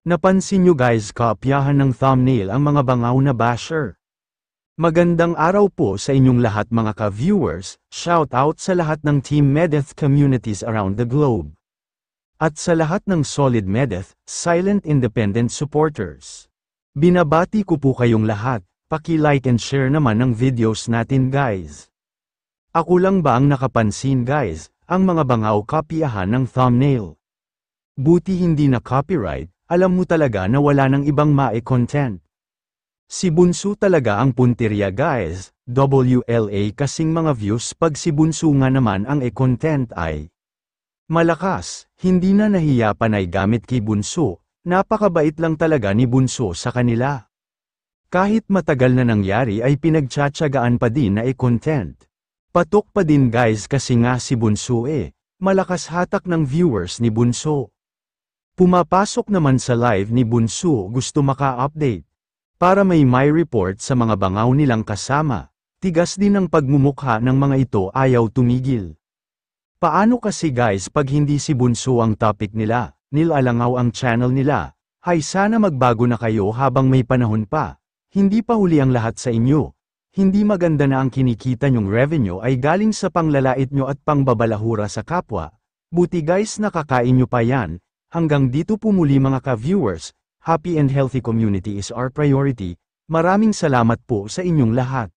Napansin nyo guys, kaopyahan ng thumbnail ang mga bangaw na basher. Magandang araw po sa inyong lahat mga ka-viewers, shout out sa lahat ng Team Medeth communities around the globe. At sa lahat ng solid Medeth, silent independent supporters. Binabati ko po kayong lahat, paki-like and share naman ng videos natin guys. Ako lang ba ang nakapansin guys, ang mga bangaw kopyahan ng thumbnail? Buti hindi na copyright, alam mo talaga na wala ng ibang mae-content. Si Bunso talaga ang punteriya guys, WLA kasing mga views pag si Bunso nga naman ang e-content ay malakas, hindi na nahiya panay gamit kay Bunso, napakabait lang talaga ni Bunso sa kanila. Kahit matagal na nangyari ay pinagtsatsagaan pa din na e-content. Patok pa din guys kasi nga si Bunso malakas hatak ng viewers ni Bunso. Pumapasok naman sa live ni Bunso gusto maka-update. Para may report sa mga bangaw nilang kasama, tigas din ang pagmumukha ng mga ito ayaw tumigil. Paano kasi guys pag hindi si Bunso ang topic nila, nilalangaw ang channel nila, hay sana magbago na kayo habang may panahon pa, hindi pa huli ang lahat sa inyo. Hindi maganda na ang kinikita nyong revenue ay galing sa panglalait nyo at pangbabalahura sa kapwa, buti guys nakakain nyo pa yan. Hanggang dito po muli mga ka-viewers, happy and healthy community is our priority, maraming salamat po sa inyong lahat.